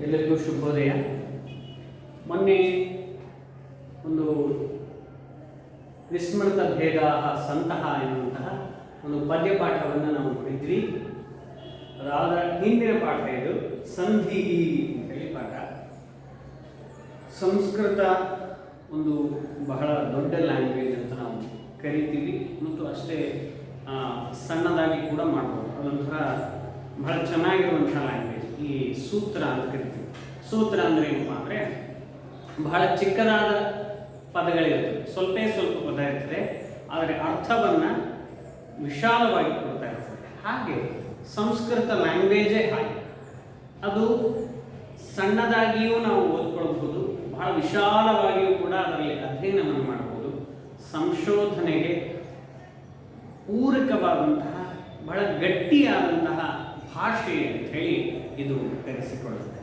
ಎಲ್ಲರಿಗೂ ಶುಭೋದಯ. ಮೊನ್ನೆ ಒಂದು ವಿಸ್ಮೃತ ಭೇದ ಸಂತಹ ಎನ್ನುವಂತಹ ಒಂದು ಪದ್ಯಪಾಠವನ್ನು ನಾವು ನೋಡಿದ್ವಿ. ಅದಾದ ಹಿಂದಿನ ಪಾಠ ಇದು ಸಂಧಿ ಅಂತೇಳಿ ಪಾಠ. ಸಂಸ್ಕೃತ ಒಂದು ಬಹಳ ದೊಡ್ಡ ಲ್ಯಾಂಗ್ವೇಜ್ ಅಂತ ನಾವು ಕರಿತೀವಿ ಮತ್ತು ಅಷ್ಟೇ ಸಣ್ಣದಾಗಿ ಕೂಡ ಮಾಡ್ಬೋದು. ಅದೊಂಥರ ಬಹಳ ಚೆನ್ನಾಗಿರುವಂಥ ಲ್ಯಾಂಗ್ವೇಜ್. ಈ ಸೂತ್ರ ಅಂತ ಕರಿತೀವಿ. ಸೂತ್ರ ಅಂದರೆ ಏನಪ್ಪ ಅಂದರೆ ಬಹಳ ಚಿಕ್ಕದಾದ ಪದಗಳಿರ್ತದೆ, ಸ್ವಲ್ಪ ಪದ ಇರ್ತದೆ, ಆದರೆ ಅರ್ಥವನ್ನು ವಿಶಾಲವಾಗಿ ಕೊಡ್ತಾ ಇರ್ತದೆ. ಹಾಗೆ ಸಂಸ್ಕೃತ ಲ್ಯಾಂಗ್ವೇಜೇ ಹಾಗೆ. ಅದು ಸಣ್ಣದಾಗಿಯೂ ನಾವು ಓದ್ಕೊಳ್ಬಹುದು, ಬಹಳ ವಿಶಾಲವಾಗಿಯೂ ಕೂಡ ಅದರಲ್ಲಿ ಅಧ್ಯಯನವನ್ನು ಮಾಡಬಹುದು. ಸಂಶೋಧನೆಗೆ ಪೂರಕವಾದಂತಹ ಬಹಳ ಗಟ್ಟಿಯಾದಂತಹ ಭಾಷೆ ಅಂತ ಹೇಳಿ ಇದು ಕರೆಸಿಕೊಳ್ಳುತ್ತೆ.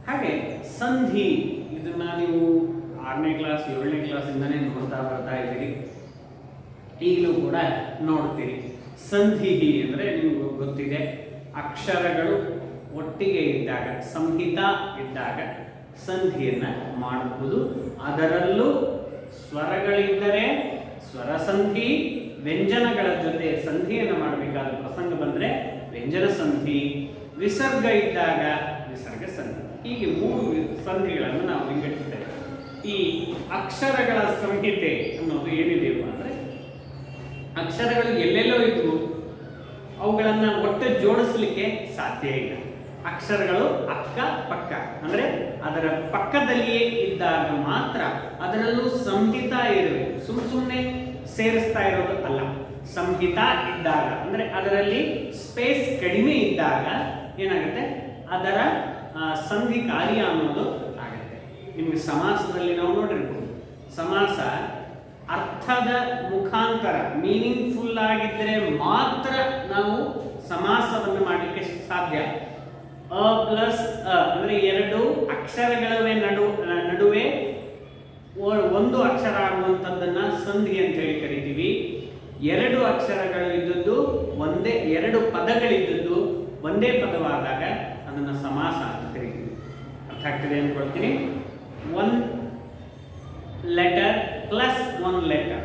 ಹಾಗೆ ಸಂಧಿ ಇದನ್ನು ನೀವು 6ನೇ ಕ್ಲಾಸ್ 7ನೇ ಕ್ಲಾಸಿಂದನೇ ನೋಡ್ತಾ ಬರ್ತಾ ಇದ್ದೀರಿ, ಈಗಲೂ ಕೂಡ ನೋಡ್ತೀರಿ. ಸಂಧಿ ಅಂದರೆ ನಿಮ್ಗೆ ಗೊತ್ತಿದೆ, ಅಕ್ಷರಗಳು ಒಟ್ಟಿಗೆ ಇದ್ದಾಗ, ಸಂಹಿತ ಇದ್ದಾಗ ಸಂಧಿಯನ್ನು ಮಾಡಬಹುದು. ಅದರಲ್ಲೂ ಸ್ವರಗಳಿದ್ದರೆ ಸ್ವರ ಸಂಧಿ, ವ್ಯಂಜನಗಳ ಜೊತೆ ಸಂಧಿಯನ್ನು ಮಾಡಬೇಕಾದ ಪ್ರಸಂಗ ಬಂದರೆ ವ್ಯಂಜನ ಸಂಧಿ, ವಿಸರ್ಗ ಇದ್ದಾಗ ವಿಸರ್ಗ ಸಂಧಿ. ಹೀಗೆ 3 ಸಂಧಿಗಳನ್ನು ನಾವು ವಿಂಗಡಿಸ್ತೇವೆ. ಈ ಅಕ್ಷರಗಳ ಸಂಹಿತೆ ಅನ್ನೋದು ಏನಿದೆ ಅಂದರೆ, ಅಕ್ಷರಗಳು ಎಲ್ಲೆಲ್ಲೋ ಇದ್ವು, ಅವುಗಳನ್ನು ಒಟ್ಟು ಜೋಡಿಸಲಿಕ್ಕೆ ಸಾಧ್ಯ ಇಲ್ಲ. ಅಕ್ಷರಗಳು ಅಕ್ಕ ಪಕ್ಕ ಅಂದರೆ ಅದರ ಪಕ್ಕದಲ್ಲಿಯೇ ಇದ್ದಾಗ ಮಾತ್ರ. ಅದರಲ್ಲೂ ಸಂಹಿತ ಇರಬೇಕು, ಸುಮ್ಮನೆ ಸೇರಿಸ್ತಾ ಇರೋದು ಅಲ್ಲ. ಸಂಹಿತ ಇದ್ದಾಗ ಅಂದರೆ ಅದರಲ್ಲಿ ಸ್ಪೇಸ್ ಕಡಿಮೆ ಇದ್ದಾಗ ಏನಾಗುತ್ತೆ, ಅದರ ಸಂಧಿ ಕಾರ್ಯ ಅನ್ನೋದು ಆಗುತ್ತೆ. ನಿಮಗೆ ಸಮಾಸದಲ್ಲಿ ನಾವು ನೋಡಿರ್ಬೋದು, ಸಮಾಸ ಅರ್ಥದ ಮುಖಾಂತರ ಮೀನಿಂಗ್ಫುಲ್ ಆಗಿದ್ದರೆ ಮಾತ್ರ ನಾವು ಸಮಾಸವನ್ನು ಮಾಡಲಿಕ್ಕೆ ಸಾಧ್ಯ. ಅ ಪ್ಲಸ್ ಅ ಅಂದರೆ 2 ಅಕ್ಷರಗಳವೇ ನಡುವೆ ಒಂದು ಅಕ್ಷರ ಆಗುವಂಥದ್ದನ್ನು ಸಂಧಿ ಅಂತ ಹೇಳಿ ಕರಿತೀವಿ. 2 ಅಕ್ಷರಗಳು ಇದ್ದದ್ದು ಒಂದೇ, 2 ಪದಗಳಿದ್ದದ್ದು ಒಂದೇ ಪದವಾದಾಗ ಅದನ್ನು ಸಮಾಸ ಅಂತ ಕರಿತೀವಿ. ಅರ್ಥ ಆಗ್ತದೆ ಅಂದ್ಕೊಳ್ತೀನಿ. 1 letter plus 1 letter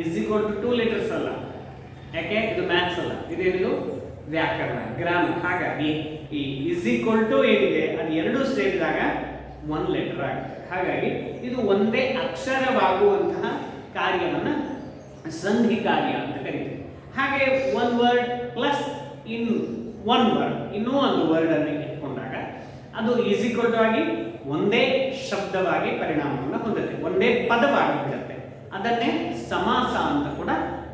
is equal to 2 letters ಅಲ್ಲ. ಯಾಕೆ? ಇದು ಮ್ಯಾಥ್ಸ್ ಅಲ್ಲ, ಇದೇನಿದು ವ್ಯಾಕರಣ, ಗ್ರಾಮರ್. ಹಾಗಾಗಿ ಈ ಇಸ್ ಈಕ್ವಲ್ ಟು ಏನಿದೆ ಅದು 2 ಸೇರಿದಾಗ 1 ಲೆಟರ್ ಆಗುತ್ತೆ. ಹಾಗಾಗಿ ಇದು ಒಂದೇ ಅಕ್ಷರವಾಗುವಂತಹ ಕಾರ್ಯವನ್ನು ಸಂಧಿ ಕಾರ್ಯ ಅಂತ ಕರಿತೀವಿ. ಹಾಗೆ 1 ವರ್ಡ್ ಪ್ಲಸ್ ಇನ್ 1 ವರ್ಡ್, ಇನ್ನೂ ಒಂದು ವರ್ಡ್ ಅನ್ನು ಇಟ್ಕೊಂಡಾಗ ಅದು ಈಸ್ ಈಕ್ವಲ್ ಟು ಆಗಿ ಒಂದೇ ಶಬ್ದವಾಗಿ ಪರಿಣಾಮವನ್ನು ಹೊಂದುತ್ತೆ, ಒಂದೇ ಪದವಾಗಿ ಬಿಡುತ್ತೆ. ಅದನ್ನೇ ಸಮಾಸ ಅಂತ ಕೂಡ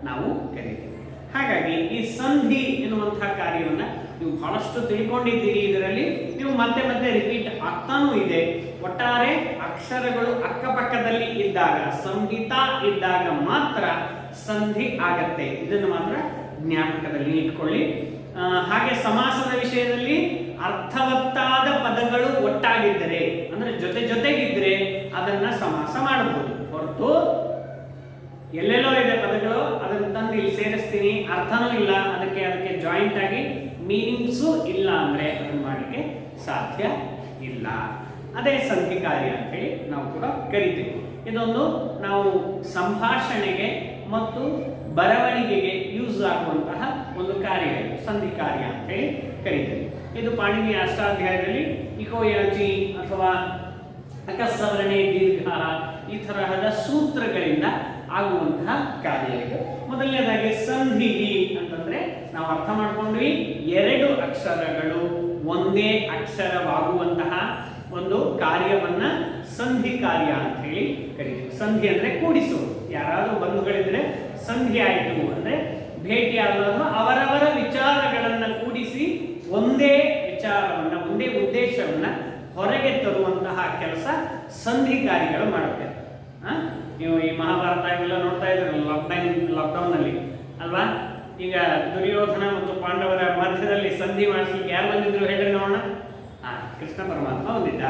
ನಾವು ಕರಿತೀವಿ. ಹಾಗಾಗಿ ಈ ಸಂಧಿ ಎನ್ನುವಂತಹ ಕಾರ್ಯವನ್ನು ನೀವು ಬಹಳಷ್ಟು ತಿಳ್ಕೊಂಡಿದ್ದೀರಿ. ಇದರಲ್ಲಿ ನೀವು ಮತ್ತೆ ಮತ್ತೆ ರಿಪೀಟ್ ಆಗ್ತಾನೂ ಇದೆ. ಒಟ್ಟಾರೆ ಅಕ್ಷರಗಳು ಅಕ್ಕಪಕ್ಕದಲ್ಲಿ ಇದ್ದಾಗ, ಸಂಹಿತ ಇದ್ದಾಗ ಮಾತ್ರ ಸಂಧಿ ಆಗತ್ತೆ. ಇದನ್ನು ಮಾತ್ರ ಜ್ಞಾಪಕದಲ್ಲಿ ಇಟ್ಕೊಳ್ಳಿ. ಹಾಗೆ ಸಮಾಸದ ವಿಷಯದಲ್ಲಿ ಅರ್ಥವತ್ತಾದ ಪದಗಳು ಒಟ್ಟಾಗಿದ್ದರೆ ಅಂದರೆ ಜೊತೆಗಿದ್ರೆ ಅದನ್ನ ಸಮಾಸ ಮಾಡಬಹುದು. ಹೊರತು ಎಲ್ಲೆಲ್ಲೋ ಇದೆ ಪದಗಳು, ಅದನ್ನು ತಂದು ಇಲ್ಲಿ ಸೇರಿಸ್ತೀನಿ, ಅರ್ಥನೂ ಇಲ್ಲ, ಅದಕ್ಕೆ ಜಾಯಿಂಟ್ ಆಗಿ ಮೀನಿಂಗ್ಸು ಇಲ್ಲ ಅಂದರೆ ಅದನ್ನು ಮಾಡಲಿಕ್ಕೆ ಸಾಧ್ಯ ಇಲ್ಲ. ಅದೇ ಸಂಧಿ ಕಾರ್ಯ ಅಂತೇಳಿ ನಾವು ಕೂಡ ಕರಿತೀವಿ. ಇದೊಂದು ನಾವು ಸಂಭಾಷಣೆಗೆ ಮತ್ತು ಬರವಣಿಗೆಗೆ ಯೂಸ್ ಆಗುವಂತಹ ಒಂದು ಕಾರ್ಯ, ಸಂಧಿ ಕಾರ್ಯ ಅಂತೇಳಿ ಕರಿತೀವಿ. ಇದು ಪಾಣಿನಿಯ ಅಷ್ಟಾಧ್ಯಾಯದಲ್ಲಿ ಇಕೋ ಎನರ್ಜಿ ಅಥವಾ ಅಕಸ್ಸವರ್ಣೆ ದೀರ್ಘ ಈ ತರಹದ ಸೂತ್ರಗಳಿಂದ ಆಗುವಂತಹ ಕಾರ್ಯ ಇದು. ಮೊದಲನೇದಾಗಿ ಸಂಧಿ ಅಂತಂದ್ರೆ ನಾವು ಅರ್ಥ ಮಾಡ್ಕೊಂಡ್ವಿ, 2 ಅಕ್ಷರಗಳು ಒಂದೇ ಅಕ್ಷರವಾಗುವಂತಹ ಒಂದು ಕಾರ್ಯವನ್ನ ಸಂಧಿ ಕಾರ್ಯ ಅಂತ ಹೇಳಿ ಕರೀತೀವಿ. ಸಂಧಿ ಅಂದ್ರೆ ಕೂಡಿಸುವುದು. ಯಾರಾದರೂ ಬಂಧುಗಳಿದ್ರೆ ಸಂಧಿ ಆಯಿತು ಅಂದ್ರೆ ಭೇಟಿ ಆಗುವಾಗ ಅವರವರ ವಿಚಾರಗಳನ್ನು ಕೂಡಿಸಿ ಒಂದೇ ವಿಚಾರವನ್ನ, ಒಂದೇ ಉದ್ದೇಶವನ್ನ ಹೊರಗೆ ತರುವಂತಹ ಕೆಲಸ ಸಂಧಿ ಕಾರ್ಯಗಳು ಮಾಡುತ್ತೆ. ನೀವು ಈ ಮಹಾಭಾರತ ಇವೆಲ್ಲ ನೋಡ್ತಾ ಇದ್ರಲ್ಲ ಲಾಕ್ಡೌನ್ನಲ್ಲಿ ಅಲ್ವಾ? ಈಗ ದುರ್ಯೋಧನ ಮತ್ತು ಪಾಂಡವರ ಮಧ್ಯದಲ್ಲಿ ಸಂಧಿ ಮಾಡಿಸ್ಲಿಕ್ಕೆ ಯಾರು ಬಂದಿದ್ರು ಹೇಳ್ರಿ ನೋಡೋಣ? ಕೃಷ್ಣ ಪರಮಾತ್ಮ ಬಂದಿದ್ದ.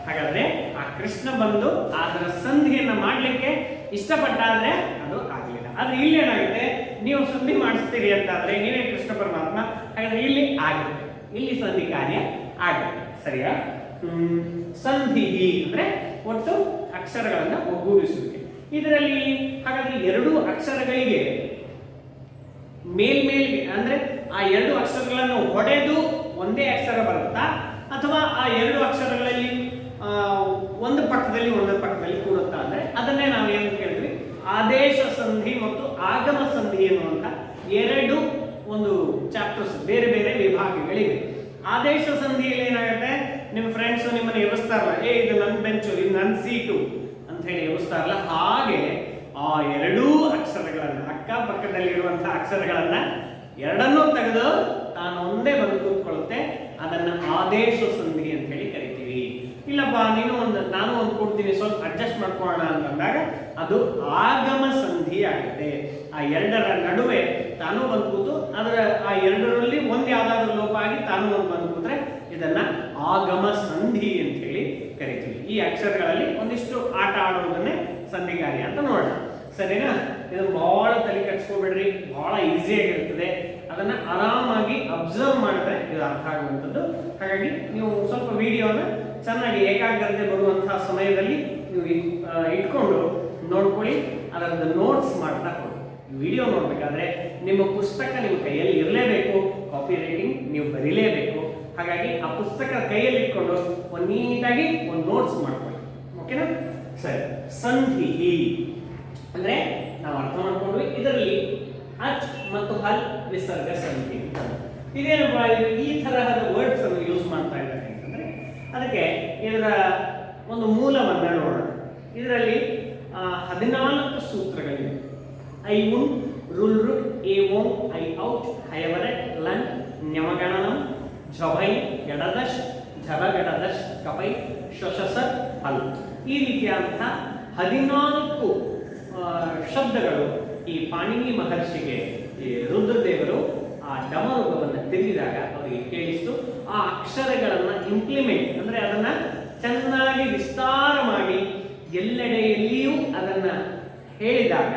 ಹಾಗಾದ್ರೆ ಆ ಕೃಷ್ಣ ಬಂದು ಅದರ ಸಂಧಿಯನ್ನು ಮಾಡಲಿಕ್ಕೆ ಇಷ್ಟಪಟ್ಟಾದ್ರೆ ಅದು ಆಗಲಿಲ್ಲ. ಆದ್ರೆ ಇಲ್ಲಿ ಏನಾಗುತ್ತೆ, ನೀವು ಸಂಧಿ ಮಾಡಿಸ್ತೀರಿ ಅಂತಾದ್ರೆ ನೀವೇ ಕೃಷ್ಣ ಪರಮಾತ್ಮ, ಹಾಗಾದ್ರೆ ಇಲ್ಲಿ ಆಗುತ್ತೆ, ಇಲ್ಲಿ ಸಂಧಿ ಕಾರ್ಯ ಆಗುತ್ತೆ. ಸರಿಯಾ? ಸಂಧಿ ಅಂದ್ರೆ ಒಟ್ಟು ಅಕ್ಷರಗಳನ್ನ ಒಗ್ಗೂಡಿಸುವಿಕೆ. ಇದರಲ್ಲಿ ಹಾಗಾದ್ರೆ ಎರಡು ಅಕ್ಷರಗಳಿಗೆ ಮೇಲ್ಮೇಲ್ಗೆ ಅಂದ್ರೆ ಆ ಎರಡು ಅಕ್ಷರಗಳನ್ನು ಹೊಡೆದು ಒಂದೇ ಅಕ್ಷರ ಬರುತ್ತಾ ಅಥವಾ ಆ ಎರಡು ಅಕ್ಷರಗಳಲ್ಲಿ ಒಂದು ಪಕ್ಕದಲ್ಲಿ ಕೂಡುತ್ತಾ ಅಂದ್ರೆ ಅದನ್ನೇ ನಾವೇನು ಕೇಳಿದ್ವಿ, ಆದೇಶ ಸಂಧಿ ಮತ್ತು ಆಗಮ ಸಂಧಿ ಎನ್ನುವಂತ ಎರಡು ಒಂದು ಚಾಪ್ಟರ್ಸ್, ಬೇರೆ ಬೇರೆ ವಿಭಾಗಗಳಿವೆ. ಆದೇಶ ಸಂಧಿಯಲ್ಲಿ ಏನಾಗುತ್ತೆ, ನಿಮ್ಮ ಫ್ರೆಂಡ್ಸ್ ನಿಮ್ಮನ್ನು ಎಬ್ಬಿಸ್ತಾರಲ್ಲ, ಇದು ನನ್ನ ಬೆಂಚು, ಇದು ನನ್ನ ಸೀಟು ಅಂತ ಹೇಳಿ ಎಬ್ಬಿಸ್ತಾರಲ್ಲ, ಹಾಗೆ ಆ ಎರಡೂ ಅಕ್ಷರಗಳನ್ನ ಅಕ್ಕಪಕ್ಕದಲ್ಲಿರುವಂತಹ ಅಕ್ಷರಗಳನ್ನ ಎರಡನ್ನೂ ತೆಗೆದು ತಾನು ಒಂದೇ ಬಂದು ಕೂತ್ಕೊಳ್ಳುತ್ತೆ. ಅದನ್ನ ಆದೇಶ ಸಂಧಿ ಅಂತ ಹೇಳಿ ಕರಿತೀವಿ. ಇಲ್ಲಪ್ಪ ನಾನು ಒಂದು ಕೊಡ್ತೀನಿ, ಸ್ವಲ್ಪ ಅಡ್ಜಸ್ಟ್ ಮಾಡ್ಕೊಳ್ಳೋಣ ಅಂತಂದಾಗ ಅದು ಆಗಮ ಸಂಧಿ ಆಗುತ್ತೆ. ಆ ಎರಡರ ನಡುವೆ ತಾನು ಬಂದು ಕೂತು ಅದರ ಆ ಎರಡರಲ್ಲಿ ಒಂದು ಯಾವ್ದಾದ್ರು ಲೋಪ ಆಗಿ ತಾನು ಒಂದು ಬಂದು ಕೂತ್ರೆ ಇದನ್ನ ಆಗಮ ಸಂಧಿ ಅಂತ ಹೇಳಿ ಕರಿತೀವಿ. ಈ ಅಕ್ಷರಗಳಲ್ಲಿ ಒಂದಿಷ್ಟು ಆಟ ಆಡುವುದನ್ನೇ ಸಂಧಿಗಾರಿ ಅಂತ ನೋಡೋಣ, ಸರಿನಾ? ಇದನ್ನು ಬಹಳ ತಲೆ ಕೆಡಿಸ್ಕೋಬೇಡ್ರಿ, ಬಹಳ ಈಸಿ ಆಗಿರ್ತದೆ. ಅದನ್ನ ಆರಾಮಾಗಿ ಅಬ್ಸರ್ವ್ ಮಾಡಿದ್ರೆ ಇದು ಅರ್ಥ ಆಗುವಂಥದ್ದು. ಹಾಗಾಗಿ ನೀವು ಸ್ವಲ್ಪ ವಿಡಿಯೋನ ಚೆನ್ನಾಗಿ ಏಕಾಗ್ರತೆ ಬರುವಂತಹ ಸಮಯದಲ್ಲಿ ನೀವು ಇಟ್ಕೊಂಡು ನೋಡ್ಕೊಳ್ಳಿ, ಅದರದ ನೋಟ್ಸ್ ಮಾಡ್ತಾ ಕೊಡಿ. ವಿಡಿಯೋ ನೋಡ್ಬೇಕಾದ್ರೆ ನಿಮ್ಮ ಪುಸ್ತಕ ನಿಮ್ಮ ಕೈಯಲ್ಲಿ ಇರಲೇಬೇಕು, ಕಾಪಿ ರೈಟಿಂಗ್ ನೀವು ಬರೀಲೇಬೇಕು. ಹಾಗಾಗಿ ಆ ಪುಸ್ತಕ ಕೈಯಲ್ಲಿ ಇಟ್ಕೊಂಡು ಒಂದು ನೀಟಾಗಿ ಒಂದು ನೋಟ್ಸ್ ಮಾಡ್ಕೊಳ್ಳಿ, ಓಕೆನಾ? ಸರಿ, ಸಂಧಿ ಅಂದ್ರೆ ನಾವು ಅರ್ಥ ಮಾಡ್ಕೊಂಡ್ವಿ. ಇದರಲ್ಲಿ ಅಚ್ ಮತ್ತು ಹಲ್ ವಿಸರ್ಗ ಸಂಧಿ. ಇದೇನಪ್ಪ, ಈ ತರಹದ ವರ್ಡ್ಸ್ ಅನ್ನು ಯೂಸ್ ಮಾಡ್ತಾ ಇದ್ದಾರೆ ಅಂತಂದ್ರೆ ಅದಕ್ಕೆ ಇದರ ಒಂದು ಮೂಲವನ್ನ ನೋಡೋಣ. ಇದರಲ್ಲಿ 14 ಸೂತ್ರಗಳಿವೆ. ಐ ಉನ್, ರುಲ್ ರುಟ್, ಎ ಓಂ, ಐ ಔಟ್, ಹಯವರೆಟ್, ಲನ್, ನ್ಯಮಗಣನಂ, ಝಬೈ, ಗಡದಶ್, ಝಬಗಡದಶ್, ಕಪೈ, ಶಶಸ, ಹಲ್. ಈ ರೀತಿಯಾದಂತಹ 14 ಶಬ್ದಗಳು ಈ ಪಾಣಿನಿ ಮಹರ್ಷಿಗೆ ಈ ರುದ್ರದೇವರು ಆ ಡಮರುಗವನ್ನು ತಿಳಿದಾಗ ಅವರಿಗೆ ಕೇಳಿಸ್ತು. ಆ ಅಕ್ಷರಗಳನ್ನ ಇಂಪ್ಲಿಮೆಂಟ್ ಅಂದ್ರೆ ಅದನ್ನ ಚೆನ್ನಾಗಿ ವಿಸ್ತಾರ ಮಾಡಿ ಎಲ್ಲೆಡೆಯಲ್ಲಿಯೂ ಅದನ್ನ ಹೇಳಿದಾಗ,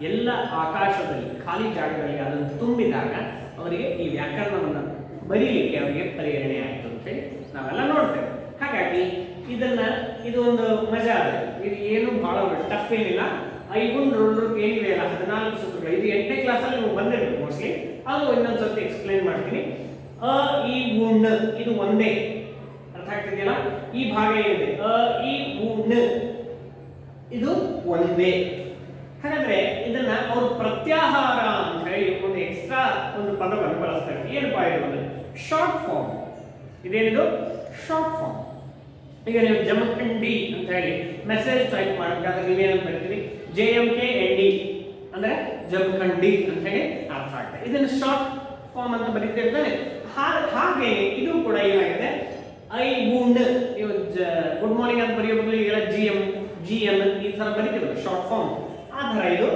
ಎಲ್ಲ ಆಕಾಶದಲ್ಲಿ ಖಾಲಿ ಜಾಗದಲ್ಲಿ ಅದನ್ನು ತುಂಬಿದಾಗ ಅವರಿಗೆ ಈ ವ್ಯಾಕರಣವನ್ನು ಬರೀಲಿಕ್ಕೆ ಅವರಿಗೆ ಪ್ರೇರಣೆ ಆಯಿತು ಅಂತ ಹೇಳಿ ನಾವೆಲ್ಲ ನೋಡ್ತೇವೆ. ಹಾಗಾಗಿ ಇದು ಒಂದು ಮಜಾ ಇದೆ. ಇದು ಏನು ಬಹಳ ಟಫ್ ಏನಿಲ್ಲ. ಐಗುಣ್ ರುಲ್ ಏನಿದೆ ಅಲ್ಲ 14 ಸೂತ್ರಗಳು, ಇದು 8ನೇ ಕ್ಲಾಸಲ್ಲಿ ನೀವು ಬಂದಿರ್ಬೇಕು ಮೋಸ್ಟ್ಲಿ. ಅದು ಇನ್ನೊಂದ್ಸತಿ ಎಕ್ಸ್ಪ್ಲೈನ್ ಮಾಡ್ತೀನಿ. ಈ ಉಣ್ ಇದು ಒಂದೇ, ಅರ್ಥ ಆಗ್ತಿದೆಯಲ್ಲ? ಈ ಭಾಗ ಏನಿದೆ ಈ ಉಣ್ ಇದು ಒಂದೇ. ಹಾಗಾದ್ರೆ ಇದನ್ನ ಅವರು ಪ್ರತ್ಯಾಹಾರ ಅಂತ ಹೇಳಿ ಒಂದು ಎಕ್ಸ್ಟ್ರಾ ಒಂದು ಪದವನ್ನು ಬಳಸ್ತಾರೆ. ಏನಪ್ಪಾ ಇದು? Short form. ಇದೇನಿದು? Short form. ಈಗ ನೀವು ಜಮಖಂಡಿ ಅಂತ ಹೇಳಿ ಮೆಸೇಜ್ ಟೈಪ್ ಮಾಡಬೇಕಾದ್ರೆ ನೀವೇನಂತ ಬರೀತೀರಿ? JMKND ಅಂದ್ರೆ ಜಮಖಂಡಿ ಅಂತ ಹೇಳಿ ಅರ್ಥ ಆಗ್ತದೆ. ಇದನ್ನು ಶಾರ್ಟ್ ಫಾರ್ಮ್ ಅಂತ ಬರೀತಿರ್ತಾನೆ. ಹಾಗೆ ಇದು ಕೂಡ ಏನಾಗಿದೆ, ಐ ಉಣ್ ನೀವು ಗುಡ್ ಮಾರ್ನಿಂಗ್ ಅಂತ ಬರೆಯೋ ಬದಲು ಈಗೆಲ್ಲ GM ಈ ತರ ಬರೀತಿರೋದು ಶಾರ್ಟ್ ಫಾರ್ಮ್. ಆ ತರ ಇದು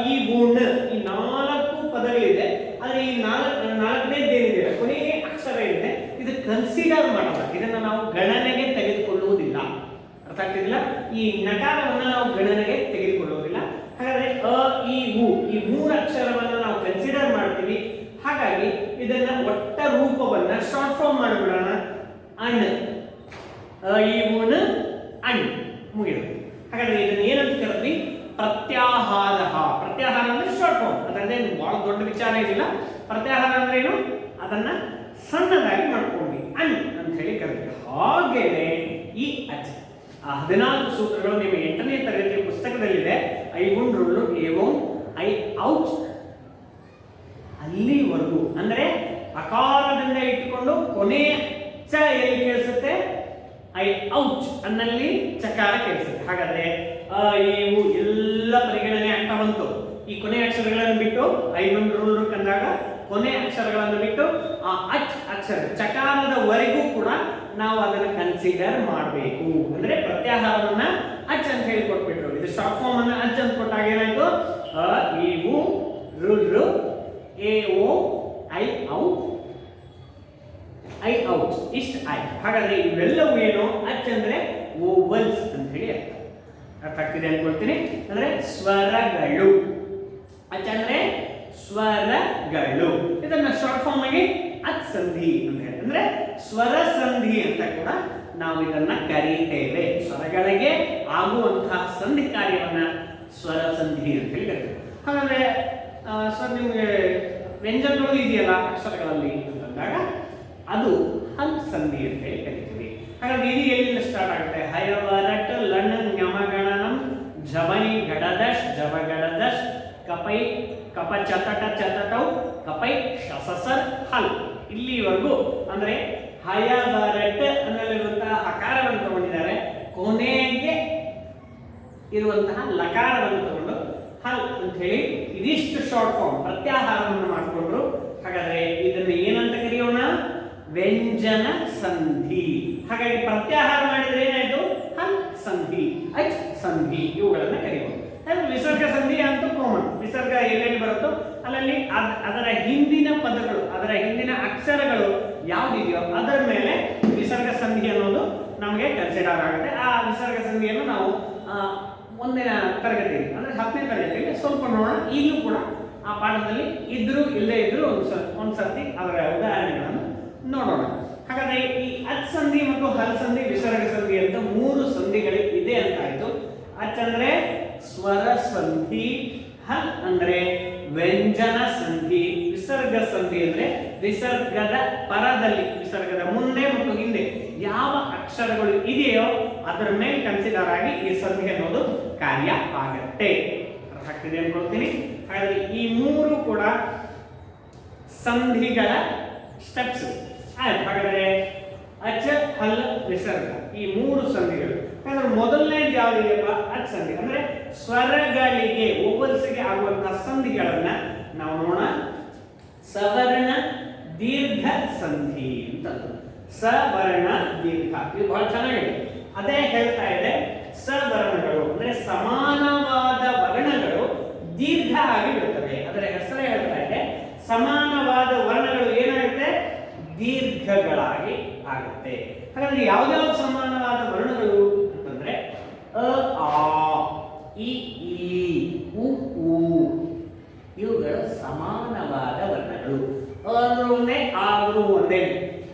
ಈ ಉಣ್, ಈ 4 ಪದಗಳಿದೆ. ಆದ್ರೆ ಈ 4ನೇದೇನಿದೆ ಕೊನೆಗೆ ಅಕ್ಷರ ಇದೆ, ಇದು ಕನ್ಸಿಡರ್ ಮಾಡಲ್ಲ. ಇದನ್ನ ನಾವು ಗಣನೆಗೆ ತೆಗೆದುಕೊಳ್ಳುವುದಿಲ್ಲ. ಅರ್ಥ ಆಗ್ತಿದಿಲ್ಲ? ಈ ನಕಾರವನ್ನ ನಾವು ಗಣನೆಗೆ ತೆಗೆದುಕೊಳ್ಳುವುದಿಲ್ಲ. ಹಾಗಾದ್ರೆ ಈ 3 ಅಕ್ಷರವನ್ನ ನಾವು ಕನ್ಸಿಡರ್ ಮಾಡ್ತೀವಿ. ಹಾಗಾಗಿ ಇದನ್ನ ಒಟ್ಟ ರೂಪವನ್ನ ಶಾರ್ಟ್ ಫಾರ್ಮ್ ಮಾಡಿಬಿಡೋಣ. ಅಣ್, ಈ ಉಣ್ ಅಣ್ ಮುಗಿದು. ಹಾಗಾದ್ರೆ ಇದನ್ನ ಏನಂತ ಕರೆದ್ವಿ? ಪ್ರತ್ಯಾಹಾರ. ಪ್ರತ್ಯಾಹಾರ ಅಂದ್ರೆ ಶಾರ್ಟ್ ಫಾರ್ಮ್. ಅದರದೇ ಬಹಳ ದೊಡ್ಡ ವಿಚಾರ ಏನಿಲ್ಲ. ಪ್ರತ್ಯಾಹಾರ ಅಂದ್ರೆ ಏನು? ಅದನ್ನ ಸಣ್ಣದಾಗಿ ಮಾಡ್ಕೊಂಡ್ವಿ, ಅಣ್ ಅಂತ ಹೇಳಿ ಕರೆದ್ವಿ. ಹಾಗೇನೆ ಈ ಅಚ್, ಆ 14 ಸೂತ್ರಗಳು ನಿಮ್ಮ 8ನೇ ತರಗತಿಯ ಪುಸ್ತಕದಲ್ಲಿದೆ. ಐ ಉಣ್ ರುಲ್ ಎ ಓಂ ಐ ಔಟ್ ಅಲ್ಲಿವರೆಗೂ, ಅಂದ್ರೆ ಅಕಾರದಿಂದ ಇಟ್ಟುಕೊಂಡು ಕೊನೆ ಚ ಎಲ್ಲಿ ಕೇಳಿಸುತ್ತೆ? ಐ ಔಟ್ ಅನ್ನಲ್ಲಿ ಚಕಾರ ಕೇಳಿಸುತ್ತೆ. ಹಾಗಾದ್ರೆ ಇವು ಎಲ್ಲ ಪರಿಗಣನೆ ಆಗ್ತಾ ಬಂತು. ಈ ಕೊನೆ ಅಕ್ಷರಗಳನ್ನು ಬಿಟ್ಟು ಐ ಉಣ್ ರುಲ್ ರುಕ್ ಅಂದಾಗ ಕೊನೆ ಅಕ್ಷರಗಳನ್ನು ಬಿಟ್ಟು ಆ ಅಚ್ ಅಕ್ಷರ ಚಕಾರದವರೆಗೂ ಕೂಡ ನಾವು ಅದನ್ನು ಕನ್ಸಿಡರ್ ಮಾಡಬೇಕು. ಅಂದ್ರೆ ಪ್ರತ್ಯಾಹಾರವನ್ನ ಅಚ್ ಅಂತ ಹೇಳಿ ಕೊಟ್ಬಿಟ್ರು. ಇದು ಶಾರ್ಟ್ ಫಾರ್ಮ್ ಅನ್ನ ಅಚ್ ಅಂತ ಕೊಟ್ಟಾಗ ಏನಾಯ್ತು? ಈ ಉ ರುಲ್ ರು ಎ ಓ ಐ ಔಟ್ ಐ ಔಟ್ ಇಷ್ಟ ಆಯ್ತು. ಹಾಗಾದ್ರೆ ಇವೆಲ್ಲವೂ ಏನು? ಅಚ್ ಅಂದ್ರೆ ಓವಲ್ಸ್ ಅಂತ ಹೇಳಿ ಅರ್ಥ ಆಗ್ತಿದೆ ಅನ್ಕೊಳ್ತೀನಿ. ಅಂದ್ರೆ ಸ್ವರಗಳು. ಅಚ್ ಅಂದ್ರೆ ಸ್ವರಗಳು. ಇದನ್ನ ಶಾರ್ಟ್ ಫಾರ್ಮ್ ಆಗಿ ಅಚ್ ಸಂಧಿ ಅಂತ ಹೇಳಿ, ಅಂದ್ರೆ ಸ್ವರ ಸಂಧಿ ಅಂತ ಕೂಡ ನಾವು ಇದನ್ನ ಕರೀತೇವೆ. ಸ್ವರಗಳಿಗೆ ಆಗುವಂತಹ ಸಂಧಿ ಕಾರ್ಯವನ್ನ ಸ್ವರ ಸಂಧಿ ಅಂತ ಹೇಳಿ ಕರೀತೇವೆ. ಹಾಗಾದ್ರೆ ಸರ್ ನಿಮಗೆ ವ್ಯಂಜನಗಳು ಇದೆಯಲ್ಲ ಅಕ್ಷರಗಳಲ್ಲಿ ಅಂತಂದಾಗ ಅದು ಹಲ್ ಸಂಧಿ ಅಂತ ಹೇಳಿ ಕರಿತೀವಿ. ಹಾಗಾದ್ರೆ ಇದು ಎಲ್ಲಿಂದ ಸ್ಟಾರ್ಟ್ ಆಗುತ್ತೆ? ಹಯವರಟ್ ಲಣ್ಣ ಞಮಗಣನಂ ಜಬೈ ಗಡದಶ್ ಜಬಗಡದಶ್ ಕಪೈ ಕಪ ಚತಟ ಚತಟೌ ಕಪೈ ಶಸಸರ್ ಹಲ್. ಇಲ್ಲಿವರೆಗೂ ಅಂದ್ರೆ ಹಯವರಟ್ ಅನ್ನಲ್ಲಿರುವಂತಹ ಹಕಾರವನ್ನು ತಗೊಂಡಿದ್ದಾರೆ, ಕೊನೆಗೆ ಇರುವಂತಹ ಲಕಾರವನ್ನು ತಗೊಂಡು ಹಲ್ ಅಂತ ಹೇಳಿ ಇದಿಷ್ಟು ಶಾರ್ಟ್ ಫಾರ್ಮ್ ಪ್ರತ್ಯಾಹಾರವನ್ನು ಮಾಡಿಕೊಂಡ್ರು. ಹಾಗಾದ್ರೆ ಇದನ್ನ ಏನಂತ ಕರೆಯೋಣ? ವ್ಯಂಜನ ಸಂಧಿ. ಹಾಗಾಗಿ ಪ್ರತ್ಯಾಹಾರ ಮಾಡಿದ್ರೆ ಏನಾಯ್ತು? ಹಲ್ ಸಂಧಿ, ಅಚ್ ಸಂಧಿ ಇವುಗಳನ್ನ ಕರೆಯೋದು. ವಿಸರ್ಗ ಸಂಧಿ ಅಂತೂ ಕಾಮನ್. ವಿಸರ್ಗ ಎಲ್ಲೆಲ್ಲಿ ಬರುತ್ತೋ ಅಲ್ಲಲ್ಲಿ ಅದರ ಹಿಂದಿನ ಪದಗಳು, ಅದರ ಹಿಂದಿನ ಅಕ್ಷರಗಳು ಯಾವುದಿದೆಯೋ ಅದರ ಮೇಲೆ ವಿಸರ್ಗ ಸಂಧಿ ಅನ್ನೋದು ನಮಗೆ ಕನ್ಸಿಡರ್ ಆಗುತ್ತೆ. ಆ ವಿಸರ್ಗ ಸಂಧಿಯನ್ನು ನಾವು ಮುಂದಿನ ತರಗತಿಯಲ್ಲಿ ಅಂದ್ರೆ 10ನೇ ತರಗತಿಯಲ್ಲಿ ಸ್ವಲ್ಪ ನೋಡೋಣ. ಈಗಲೂ ಕೂಡ ಆ ಪಾಠದಲ್ಲಿ ಇದ್ರೂ ಇಲ್ಲೇ ಇದ್ರೂ ಒಂದ್ಸರ್ತಿ ಅದರ ಉದಾಹರಣೆಗಳನ್ನು ನೋಡೋಣ. ಹಾಗಾದ್ರೆ ಈ ಅಚ್ ಸಂಧಿ ಮತ್ತು ಹಲ್ ಸಂಧಿ, ವಿಸರ್ಗ ಸಂಧಿ ಅಂತ 3 ಸಂಧಿಗಳು ಇದೆ ಅಂತ ಆಯ್ತು. ಅಚ್ ಅಂದ್ರೆ ಸ್ವರ ಸಂಧಿ, ಹಲ್ ಅಂದ್ರೆ ವ್ಯಂಜನ ಸಂಧಿ, ವಿಸರ್ಗ ಸಂಧಿ ಅಂದ್ರೆ ವಿಸರ್ಗದ ಪರದಲ್ಲಿ, ವಿಸರ್ಗದ ಮುಂದೆ ಮತ್ತು ಹಿಂದೆ ಯಾವ ಅಕ್ಷರಗಳು ಇದೆಯೋ ಅದರ ಮೇಲೆ ಕನ್ಸಿಡರ್ ಆಗಿ ಈ ಸಂಧಿ ಅನ್ನೋದು ಕಾರ್ಯ ಆಗತ್ತೆ. ಅರ್ಥ ಆಗ್ತಿದೆ ಅನ್ಕೊಳ್ತೀನಿ. ಹಾಗಾದ್ರೆ ಈ 3 ಕೂಡ ಸಂಧಿಗಳ ಸ್ಟೆಪ್ಸ್ ಆಯ್ತು. ಹಾಗಾದ್ರೆ ಅಚ್ ಹಲ್ ವಿಸರ್ಗ ಈ 3 ಸಂಧಿಗಳು. ಹಾಗಾದ್ರೆ ಮೊದಲನೇದು ಯಾವುದಿದೆಯಪ್ಪ? ಅಚ್ ಸಂಧಿ ಅಂದ್ರೆ ಸ್ವರಗಳಿಗೆ ಓವಲ್ಸ್ಗೆ ಆಗುವಂತಹ ಸಂಧಿಗಳನ್ನ ನಾವು ನೋಡೋಣ. ಸವರ್ಣ ದೀರ್ಘ ಸಂಧಿ ಅಂತ. ಸವರ್ಣ ದೀರ್ಘ ಇದು ಬಹಳ ಚೆನ್ನಾಗಿದೆ. ಅದೇ ಹೇಳ್ತಾ ಇದೆ ಸವರ್ಣಗಳು ಅಂದ್ರೆ ಸಮಾನವಾದ ವರ್ಣಗಳು ದೀರ್ಘ ಆಗಿ ಬಿಡುತ್ತವೆ. ಅದರ ಹೆಸರೇ ಹೇಳ್ತಾ ಇದೆ ಸಮಾನವಾದ ವರ್ಣಗಳು ಏನಾಗುತ್ತೆ? ದೀರ್ಘಗಳಾಗಿ ಆಗುತ್ತೆ. ಹಾಗಾದ್ರೆ ಯಾವ್ಯಾವ ಸಮಾನವಾದ ವರ್ಣಗಳು ಅಂತಂದ್ರೆ ಅ ಆ ಇ ಈ ಉ ಊ ಇವುಗಳು ಸಮಾನವಾದ ವರ್ಣಗಳು. ಅ ಅಂದ್ರೂ ಒಂದೇ, ಆ ಅಂದ್ರೂ ಒಂದೇ.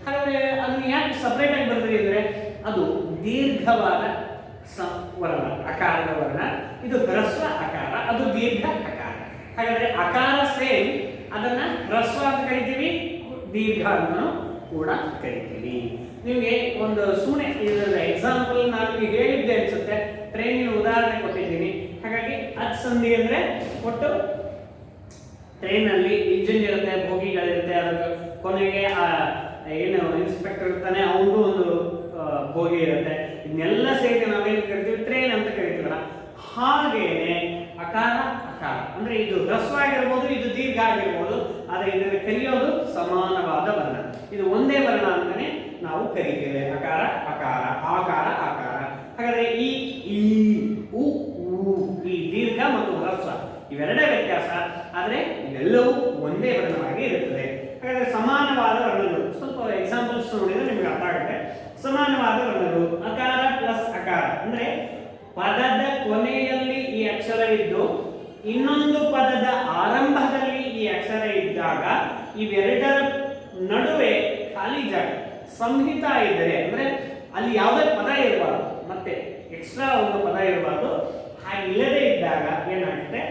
ಹಾಗಾದ್ರೆ ಅದನ್ನ ಯಾಕೆ ಸಪರೇಟ್ ಆಗಿ ಬರ್ತದೆ ಅಂದ್ರೆ ಅದು ದೀರ್ಘವಾದ ವರ್ಣ, ಅಕಾರದ ವರ್ಣ. ಇದು ಹ್ರಸ್ವ ಅಕಾರ, ಅದು ದೀರ್ಘ ಅಕಾರ. ಹಾಗಾದ್ರೆ ಅಕಾರ ಸೇಮ್, ಅದನ್ನ ಹ್ರಸ್ವ ಅಂತ ಕರಿತೀವಿ, ದೀರ್ಘ ಅಂತ ಕೂಡ ಕರಿತೀವಿ. ನಿಮಗೆ ಒಂದು ಸುಮ್ಮನೆ ಇದರ ಎಕ್ಸಾಂಪಲ್ ನಾನು ಹೇಳಿದ್ದೆ ಅನ್ಸುತ್ತೆ, ಟ್ರೈನಿನ ಉದಾಹರಣೆ ಕೊಟ್ಟಿದ್ದೀನಿ. ಹಾಗಾಗಿ ಅಚ್ ಸಂಧಿ ಅಂದ್ರೆ ಒಟ್ಟು ಟ್ರೈನ್ ಅಲ್ಲಿ ಇಂಜಿನ್ ಇರುತ್ತೆ, ಬೋಗಿಗಳಿರುತ್ತೆ, ಅದರ ಕೊನೆಗೆ ಏನು ಇನ್ಸ್ಪೆಕ್ಟರ್ ಇರ್ತಾನೆ, ಅವನು ಒಂದು ಬೋಗಿ ಇರುತ್ತೆ. ಇದನ್ನೆಲ್ಲ ಸೇರಿ ನಾವೇನು ಕರಿತೀವಿ? ಟ್ರೈನ್ ಅಂತ ಕರಿತೀವಲ್ಲ. ಹಾಗೇನೆ ಅಕಾರ ಅಕಾರ ಅಂದ್ರೆ ಇದು ಹ್ರಸ್ವ ಆಗಿರ್ಬೋದು, ಇದು ದೀರ್ಘ ಆಗಿರ್ಬೋದು, ಆದರೆ ಇದನ್ನು ಕರೆಯೋದು ಸಮಾನವಾದ ವರ್ಣ. ಇದು ಒಂದೇ ವರ್ಣ ಅಂತಾನೆ ನಾವು ಕರಿತೇವೆ. ಅಕಾರ ಅಕಾರ, ಆಕಾರ ಆಕಾರ. ಹಾಗಾದ್ರೆ ಈ ಉ ಊ ಈ ದೀರ್ಘ ಮತ್ತು ಹ್ರಸ್ವ ಇವೆರಡೇ ವ್ಯತ್ಯಾಸ, ಆದರೆ ಇವೆಲ್ಲವೂ ಒಂದೇ ವರ್ಣವಾಗಿ ಇರುತ್ತದೆ. ಹಾಗಾದ್ರೆ ಸಮಾನವಾದ ವರ್ಣಗಳು ಸ್ವಲ್ಪ ಎಕ್ಸಾಂಪಲ್ಸ್ ನೋಡಿದ್ರೆ ನಿಮಗೆ ಅರ್ಥ ಆಗುತ್ತೆ. ಸಮಾನವಾದ ವರ್ಣಗಳು ಅಕಾರ ಪ್ಲಸ್ ಅಕಾರ ಅಂದ್ರೆ ಪದದ ಕೊನೆಯಲ್ಲಿ ಈ ಅಕ್ಷರವಿದ್ದು ಇನ್ನೊಂದು ಪದದ ಆರಂಭದಲ್ಲಿ ಈ ಅಕ್ಷರ ಇದ್ದಾಗ ಇವೆರಡರ ನಡುವೆ ಖಾಲಿ ಜಾಗ ಸಂಹಿತ ಇದ್ದರೆ ಅಂದ್ರೆ ಅಲ್ಲಿ ಯಾವುದೇ ಪದ ಇರಬಾರ್ದು, ಮತ್ತೆ ಎಕ್ಸ್ಟ್ರಾ ಒಂದು ಪದ ಇರಬಾರ್ದು. ಹಾಗಿಲ್ಲದೆ ಇದ್ದಾಗ ಏನಾಗುತ್ತೆ?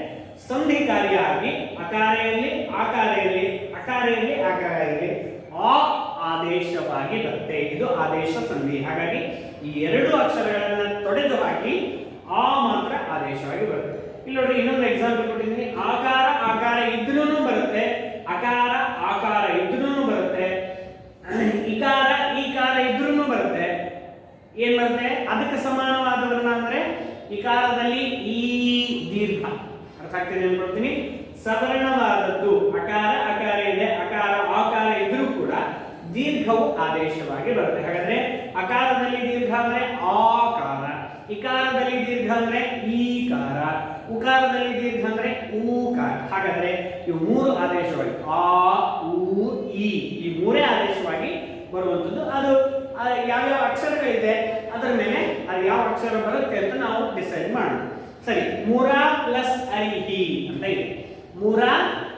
ಸಂಧಿಕಾರಿಯಾಗಿ ಅಕಾರೆಯಲ್ಲಿ ಆಕಾರೆಯಲ್ಲಿ ಅಕಾರೆಯಲ್ಲಿ ಆಕಾರೆಯಲ್ಲಿ ಆ ಆದೇಶವಾಗಿ ಬರುತ್ತೆ. ಇದು ಆದೇಶ ಸಂಧಿ. ಹಾಗಾಗಿ ಈ 2 ಅಕ್ಷರಗಳನ್ನ ತೊಡೆದು ಹಾಕಿ ಆ ಮಾತ್ರ ಆದೇಶವಾಗಿ ಬರುತ್ತೆ. ಇಲ್ಲಿ ನೋಡ್ರಿ ಇನ್ನೊಂದು ಎಕ್ಸಾಂಪಲ್ ಕೊಟ್ಟಿದ್ದೀನಿ. ಆಕಾರ ಆಕಾರ ಇದ್ರೂ ಬರುತ್ತೆ, ಅಕಾರ ಆಕಾರ ಇದ್ರೂ ಬರುತ್ತೆ, ಇಕಾರ ಈಕಾರ ಇದ್ರೂ ಬರುತ್ತೆ. ಏನ್ ಬರುತ್ತೆ? ಅದಕ್ಕೆ ಸಮಾನವಾದ ವರ್ಣ ಅಂದ್ರೆ ಇಕಾರದಲ್ಲಿ ಈ ದೀರ್ಘ. ಅರ್ಥ ಆಗ್ತಿದೆ ಅನ್ಕೊಳ್ತೀನಿ. ಸವರ್ಣವಾದದ್ದು ಅಕಾರ ಅಕಾರ ಇದೆ, ಅಕಾರ ಆಕಾರ ಇದ್ರೂ ಕೂಡ ದೀರ್ಘವು ಆದೇಶವಾಗಿ ಬರುತ್ತೆ. ಹಾಗಾದ್ರೆ ಅಕಾರದಲ್ಲಿ ದೀರ್ಘ ಅಂದ್ರೆ ಆಕಾರ, ಇಕಾರದಲ್ಲಿ ದೀರ್ಘ ಅಂದ್ರೆ ಈಕಾರ, ಉಕಾರದಲ್ಲಿ ದೀರ್ಘ ಅಂದ್ರೆ ಊಕಾರ. ಹಾಗಾದ್ರೆ ಇವು 3 ಆದೇಶವಾಗಿ ಆ ಉ ಈ 3 ಆದೇಶವಾಗಿ ಬರುವಂತದ್ದು. ಅದು ಯಾವ್ಯಾವ ಅಕ್ಷರಗಳಿದೆ ಅದರ ಮೇಲೆ ಅದು ಯಾವ ಅಕ್ಷರ ಬರುತ್ತೆ ಅಂತ ನಾವು ಡಿಸೈಡ್ ಮಾಡೋಣ. ಸರಿ, ಮುರ ಪ್ಲಸ್ ಅರಿಹಿ ಅಂತ ಇದೆ. ಮುರ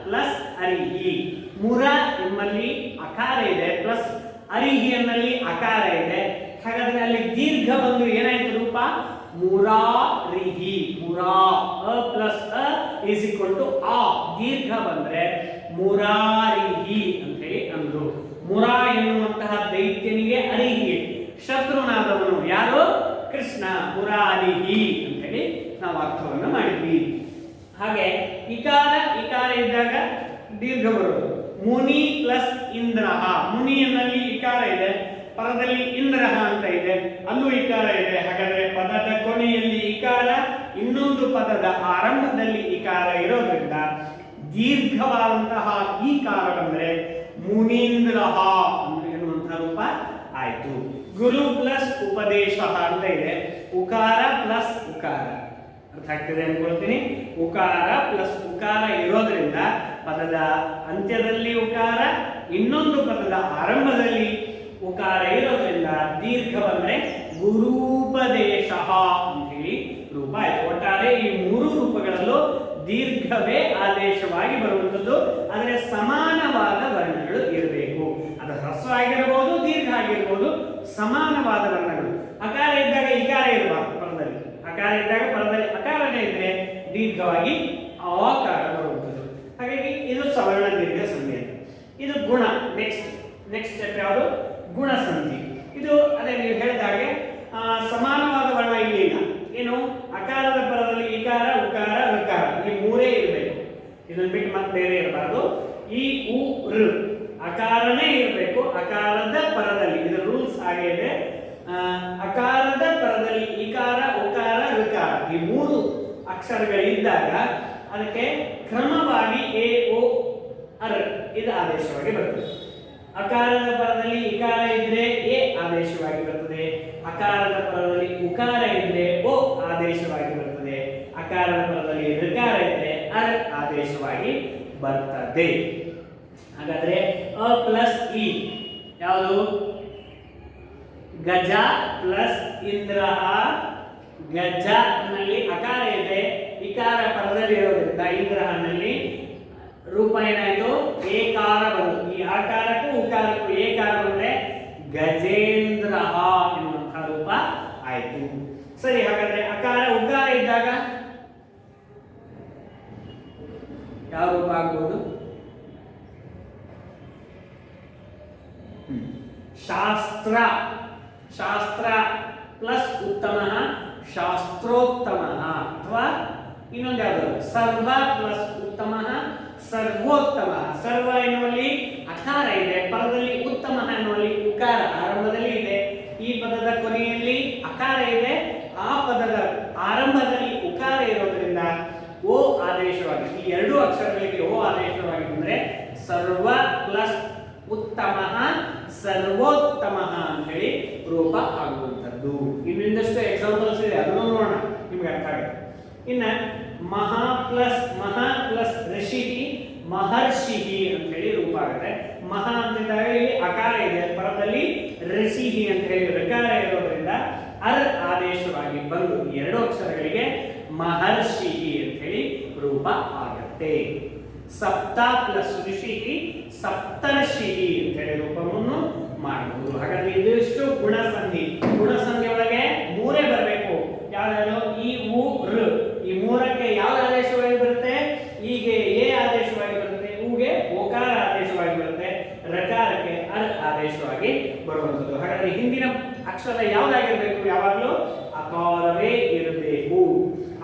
ಪ್ಲಸ್ ಅರಿಹಿ. ಮುರ ಎಂಬಲ್ಲಿ ಅಕಾರ ಇದೆ, ಪ್ಲಸ್ ಅರಿಹಿಯಲ್ಲಿ ಅಕಾರ ಇದೆ, ಹಾಗಾದ್ರೆ ಅಲ್ಲಿ ದೀರ್ಘ ಬಂದು ಏನಾಯ್ತು ರೂಪ ಮುರಾರಿಹಿ. ಮುರಾ ಅ ಪ್ಲಸ್ ಅ ಈಸ್ ಈಕ್ವಲ್ ಟು ಆ, ದೀರ್ಘ ಬಂದ್ರೆ ಮುರಾರಿಹಿ ಅಂತ ಹೇಳಿ ಅಂದ್ರು. ಮುರಾ ಎನ್ನುವಂತಹ ದೈತ್ಯನಿಗೆ ಅರಿಹಿ, ಶತ್ರುನಾದವನು ಯಾರು? ಕೃಷ್ಣ. ಮುರಾರಿಹಿ ಅಂತ ಹೇಳಿ ನಾವು ಅರ್ಥವನ್ನು ಮಾಡಿದ್ವಿ. ಹಾಗೆ ಇಕಾರ ಇದ್ದಾಗ ದೀರ್ಘ ಬರೋದು. ಮುನಿ ಪ್ಲಸ್ ಇಂದ್ರಹ, ಮುನಿಯಲ್ಲಿ ಇಕಾರ ಇದೆ, ಪದದಲ್ಲಿ ಇಂದ್ರಹ ಅಂತ ಇದೆ, ಅಲ್ಲೂ ಇಕಾರ ಇದೆ. ಹಾಗಾದ್ರೆ ಪದದ ಕೊನೆಯಲ್ಲಿ ಇಕಾರ, ಇನ್ನೊಂದು ಪದದ ಆರಂಭದಲ್ಲಿ ಇಕಾರ ಇರೋದ್ರಿಂದ ದೀರ್ಘವಾದಂತಹ ಈಕಾರ ಬಂದ್ರೆ ಮುನೀಂದ್ರಹ ಎನ್ನುವಂತಹ ರೂಪ ಆಯ್ತು. ಗುರು ಪ್ಲಸ್ ಉಪದೇಶ ಅಂತ ಇದೆ, ಉಕಾರ ಪ್ಲಸ್ ಉಕಾರ. ಅರ್ಥ ಆಗ್ತಿದೆ ಅನ್ಕೊಳ್ತೀನಿ. ಉಕಾರ ಪ್ಲಸ್ ಉಕಾರ ಇರೋದ್ರಿಂದ ಪದದ ಅಂತ್ಯದಲ್ಲಿ ಉಕಾರ, ಇನ್ನೊಂದು ಪದದ ಆರಂಭದಲ್ಲಿ ಉಕಾರ ಇರೋದ್ರಿಂದ ದೀರ್ಘ ಬಂದ್ರೆ ಗುರೂಪದೇಶ ಅಂತ ಹೇಳಿ ರೂಪ ಆಯ್ತು. ಒಟ್ಟಾರೆ ಈ ಮೂರು ರೂಪಗಳಲ್ಲೂ ದೀರ್ಘವೇ ಆದೇಶವಾಗಿ ಬರುವಂಥದ್ದು. ಆದರೆ ಸಮಾನವಾದ ವರ್ಣಗಳು ಇರಬೇಕು. ಅದು ಹ್ರಸ್ವ ಆಗಿರಬಹುದು, ದೀರ್ಘ ಆಗಿರಬಹುದು, ಸಮಾನವಾದ ವರ್ಣಗಳು. ಅಕಾರ ಇದ್ದಾಗ ಇಕಾರ ಇರಬಾರ್ದು ಪದದಲ್ಲಿ, ಅಕಾರ ಇದ್ದಾಗ ಪದದಲ್ಲಿ ಅಕಾರನೇ ಇದ್ರೆ ದೀರ್ಘವಾಗಿ ಆಕಾರ ಬರುವಂಥದ್ದು. ಹಾಗಾಗಿ ಇದು ಸವರ್ಣ ದೀರ್ಘ ಸಂಧಿ. ಇದು ಗುಣ. ನೆಕ್ಸ್ಟ್ ಸ್ಟೆಪ್ ಯಾವುದು? ಗುಣ ಸಂಧಿ. ಇದು ಅದೇ ನೀವು ಹೇಳಿದಾಗೆ ಸಮಾನವಾದ ವರ್ಣ ಇಲ್ಲಿಲ್ಲ. ಏನು? ಅಕಾರದ ಪರದಲ್ಲಿ ಇಕಾರ, ಉಕಾರ, ಋಕಾರ ಈ ಮೂರೇ ಇರಬೇಕು. ಇದನ್ನು ಬಿಟ್ಟು ಮತ್ತೆ ಬೇರೆ ಇರಬಾರ್ದು. ಈ ಉ ಋ ಅಕಾರನೇ ಇರಬೇಕು. ಅಕಾರದ ಪರದಲ್ಲಿ ಇದು ರೂಲ್ಸ್ ಹಾಗೆ ಇದೆ. ಅಕಾರದ ಪರದಲ್ಲಿ ಇಕಾರ, ಉಕಾರ, ಋಕಾರ ಈ ಮೂರು ಅಕ್ಷರಗಳಿದ್ದಾಗ ಅದಕ್ಕೆ ಕ್ರಮವಾಗಿ ಎ ಓ ಅರ್ ಇದು ಆದೇಶವಾಗಿ ಬರ್ತದೆ. ಅಕಾರದ ಪರದಲ್ಲಿ ಇಕಾರ ಇದ್ರೆ ಎ ಆದೇಶವಾಗಿ ಬರ್ತದೆ. ಅಕಾರದ ಪರದಲ್ಲಿ ಉಕಾರ ಇದ್ರೆ ಓ ಆದೇಶವಾಗಿ ಬರ್ತದೆ. ಅಕಾರದ ಪರದಲ್ಲಿ ಋಕಾರ ಇದ್ರೆ ಅರ್ ಆದೇಶವಾಗಿ ಬರ್ತದೆ. ಹಾಗಾದ್ರೆ ಅ ಪ್ಲಸ್ ಇ ಯಾವುದು? ಗಜ ಪ್ಲಸ್ ಇಂದ್ರಹ. ಗಜ ನಲ್ಲಿ ಅಕಾರ ಇದೆ, ಇಕಾರ ಪರದಲ್ಲಿ ಇರೋದ್ರಿಂದ ಇಂದ್ರಹನಲ್ಲಿ ರೂಪ ಏನಾಯ್ತು? ಏಕಾರ ಬಂತು. ಈ ಆಕಾರಕ್ಕೂ ಉಕಾರಕ್ಕೂ ಏಕಾರ ಬಂದ್ರೆ ಗಜೇಂದ್ರಹ ಎನ್ನುವಂತಹ ರೂಪ ಆಯ್ತು. ಸರಿ, ಹಾಗಾದ್ರೆ ಅಕಾರ ಉಕಾರ ಇದ್ದಾಗ ಯಾವ ರೂಪ ಆಗ್ಬಹುದು? ಶಾಸ್ತ್ರ. ಶಾಸ್ತ್ರ ಪ್ಲಸ್ ಉತ್ತಮ ಶಾಸ್ತ್ರೋತ್ತಮ, ಅಥವಾ ಇನ್ನೊಂದು ಯಾವುದು? ಸರ್ವ ಪ್ಲಸ್ ಉತ್ತಮ ಸರ್ವೋತ್ತಮ. ಸರ್ವ ಎನ್ನುವಲ್ಲಿ ಅಕಾರ ಇದೆ, ಪದದಲ್ಲಿ ಉತ್ತಮ ಎನ್ನುವಲ್ಲಿ ಉಕಾರ ಆರಂಭದಲ್ಲಿ ಇದೆ. ಈ ಪದದ ಕೊನೆಯಲ್ಲಿ ಅಕಾರ ಇದೆ, ಆ ಪದದ ಆರಂಭದಲ್ಲಿ ಉಕಾರ ಇರೋದ್ರಿಂದ ಓ ಆದೇಶವಾಗಿ, ಈ ಎರಡು ಅಕ್ಷರಗಳಿಗೆ ಓ ಆದೇಶವಾಗಿ ಬಂದ್ರೆ ಸರ್ವ ಪ್ಲಸ್ ಉತ್ತಮ ಸರ್ವೋತ್ತಮ ಅಂತ ಹೇಳಿ ರೂಪ ಆಗುವಂಥದ್ದು. ಇನ್ನೊಂದಷ್ಟು ಎಕ್ಸಾಂಪಲ್ಸ್ ಇದೆ, ಅದನ್ನು ನೋಡೋಣ, ನಿಮ್ಗೆ ಅರ್ಥ ಆಗುತ್ತೆ. ಇನ್ನ ಮಹಾ ಪ್ಲಸ್ ಋಷಿ ಮಹರ್ಷಿ ಅಂತ ಹೇಳಿ ರೂಪ ಆಗುತ್ತೆ. ಮಹಾ ಅಂತಿದ್ದಾಗ ಇಲ್ಲಿ ಅಕಾರ ಇದೆ, ಪರದಲ್ಲಿ ಋಷಿ ಅಂತ ಹೇಳಿ ಋಕಾರ ಇರೋದ್ರಿಂದ ಅರ್ ಆದೇಶವಾಗಿ ಬಂದು ಎರಡು ಅಕ್ಷರಗಳಿಗೆ ಮಹರ್ಷಿ ಅಂತ ಹೇಳಿ ರೂಪ ಆಗುತ್ತೆ. ಸಪ್ತ ಪ್ಲಸ್ ಋಷಿ ಸಪ್ತರ್ಷಿ ಅಂತ ಹೇಳಿ ರೂಪವನ್ನು ಮಾಡಬಹುದು. ಹಾಗಾದ್ರೆ ಇದಿಷ್ಟು ಗುಣಸಂಧಿ. ಗುಣಸಂಧಿ ಒಳಗೆ ಮೂರೇ ಬರಬೇಕು. ಯಾವ್ಯಾವ? ಈ ಉ ಋ ಈ ಮೂರಕ್ಕೆ ಯಾವ ಆದೇಶವಾಗಿ ಬರುತ್ತೆ? ಹೀಗೆ ಎ ಆದೇಶವಾಗಿ ಬರುತ್ತೆ, ಊಗೆ ಓಕಾರ ಆದೇಶವಾಗಿ ಬರುತ್ತೆ, ರಕಾರಕ್ಕೆ ಅರ್ ಆದೇಶವಾಗಿ ಬರುವಂಥದ್ದು. ಹಾಗಾದ್ರೆ ಹಿಂದಿನ ಅಕ್ಷರ ಯಾವ್ದಾಗಿರ್ಬೇಕು? ಯಾವಾಗಲೂ ಅಕಾರವೇ ಇರಬೇಕು.